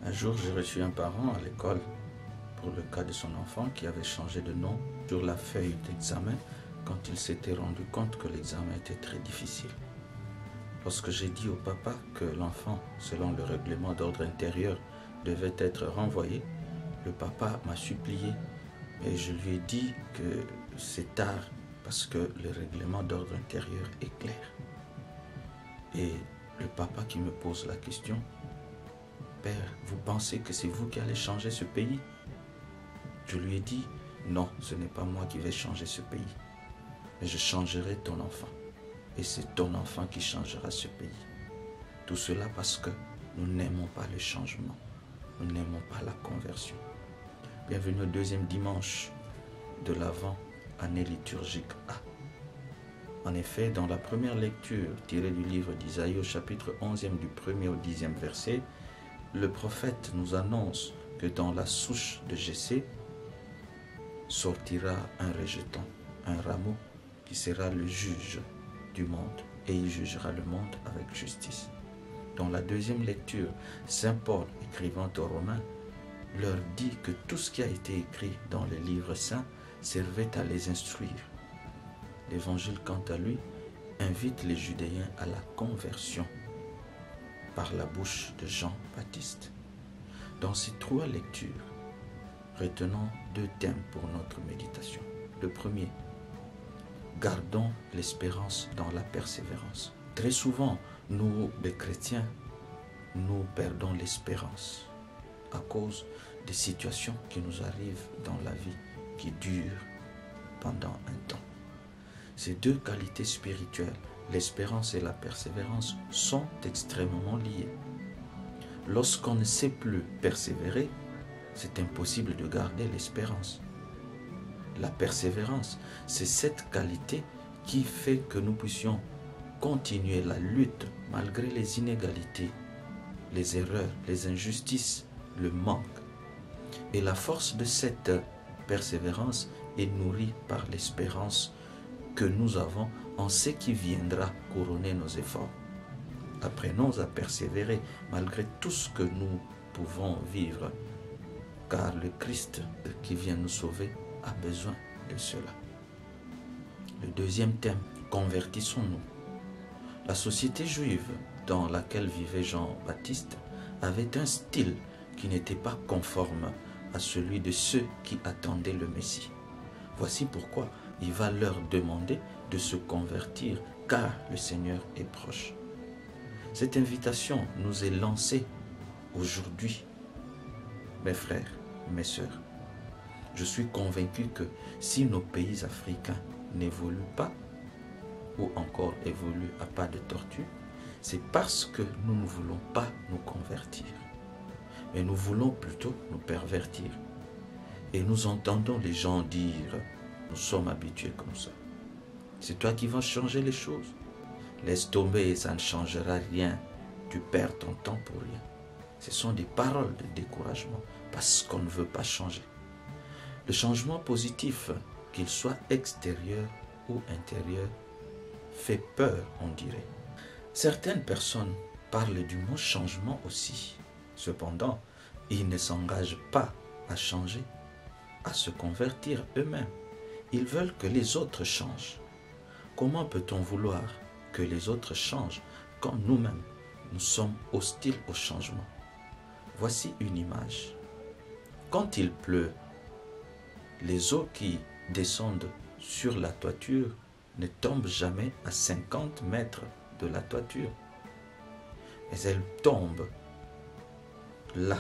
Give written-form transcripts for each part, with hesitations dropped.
Un jour, j'ai reçu un parent à l'école pour le cas de son enfant qui avait changé de nom sur la feuille d'examen quand il s'était rendu compte que l'examen était très difficile. Lorsque j'ai dit au papa que l'enfant, selon le règlement d'ordre intérieur, devait être renvoyé, le papa m'a supplié et je lui ai dit que c'est tard parce que le règlement d'ordre intérieur est clair. Et le papa qui me pose la question, « Père, vous pensez que c'est vous qui allez changer ce pays ?» Je lui ai dit, « Non, ce n'est pas moi qui vais changer ce pays, mais je changerai ton enfant. Et c'est ton enfant qui changera ce pays. » Tout cela parce que nous n'aimons pas le changement, nous n'aimons pas la conversion. Bienvenue au deuxième dimanche de l'Avent, année liturgique A. En effet, dans la première lecture tirée du livre d'Isaïe au chapitre 11e du 1er au 10e verset, le prophète nous annonce que dans la souche de Jessé sortira un rejeton, un rameau qui sera le juge du monde et il jugera le monde avec justice. Dans la deuxième lecture, Saint Paul, écrivant aux Romains, leur dit que tout ce qui a été écrit dans les livres saints servait à les instruire. L'Évangile, quant à lui, invite les Judéens à la conversion par la bouche de Jean-Baptiste. Dans ces trois lectures, retenons deux thèmes pour notre méditation. Le premier, gardons l'espérance dans la persévérance. Très souvent, nous, les chrétiens, nous perdons l'espérance à cause des situations qui nous arrivent dans la vie, qui durent pendant un temps. Ces deux qualités spirituelles, l'espérance et la persévérance, sont extrêmement liées. Lorsqu'on ne sait plus persévérer, c'est impossible de garder l'espérance. La persévérance, c'est cette qualité qui fait que nous puissions continuer la lutte malgré les inégalités, les erreurs, les injustices, le manque. Et la force de cette persévérance est nourrie par l'espérance que nous avons en ce qui viendra couronner nos efforts. Apprenons à persévérer malgré tout ce que nous pouvons vivre, car le Christ qui vient nous sauver a besoin de cela. Le deuxième thème, convertissons-nous. La société juive dans laquelle vivait Jean-Baptiste avait un style qui n'était pas conforme à celui de ceux qui attendaient le Messie. Voici pourquoi il va leur demander de se convertir, car le Seigneur est proche. Cette invitation nous est lancée aujourd'hui, mes frères, mes sœurs. Je suis convaincu que si nos pays africains n'évoluent pas, ou encore évoluent à pas de tortue, c'est parce que nous ne voulons pas nous convertir. Mais nous voulons plutôt nous pervertir. Et nous entendons les gens dire, nous sommes habitués comme ça. C'est toi qui vas changer les choses. Laisse tomber, ça ne changera rien. Tu perds ton temps pour rien. Ce sont des paroles de découragement parce qu'on ne veut pas changer. Le changement positif, qu'il soit extérieur ou intérieur, fait peur, on dirait. Certaines personnes parlent du mot changement aussi. Cependant, ils ne s'engagent pas à changer, à se convertir eux-mêmes. Ils veulent que les autres changent. Comment peut-on vouloir que les autres changent quand nous-mêmes, nous sommes hostiles au changement? Voici une image. Quand il pleut, les eaux qui descendent sur la toiture ne tombent jamais à 50 mètres de la toiture, mais elles tombent là,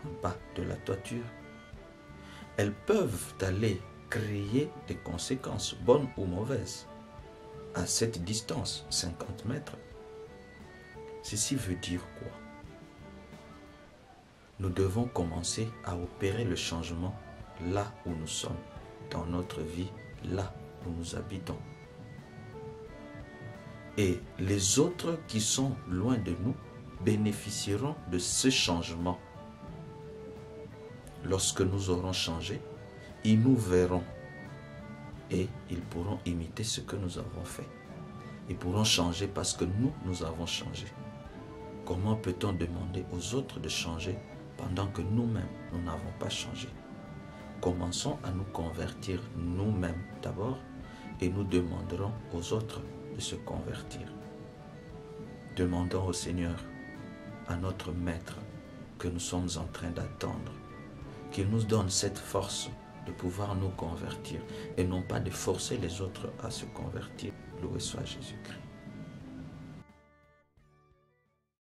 en bas de la toiture. Elles peuvent aller créer des conséquences, bonnes ou mauvaises, à cette distance, 50 mètres. Ceci veut dire quoi? Nous devons commencer à opérer le changement là où nous sommes, dans notre vie, là où nous habitons. Et les autres qui sont loin de nous bénéficieront de ce changement. Lorsque nous aurons changé, ils nous verront et ils pourront imiter ce que nous avons fait. Ils pourront changer parce que nous avons changé. Comment peut-on demander aux autres de changer pendant que nous-mêmes, nous n'avons pas changé. Commençons à nous convertir nous-mêmes d'abord et nous demanderons aux autres de se convertir. Demandons au Seigneur, à notre Maître que nous sommes en train d'attendre, qu'il nous donne cette force de pouvoir nous convertir et non pas de forcer les autres à se convertir. Loué soit Jésus-Christ.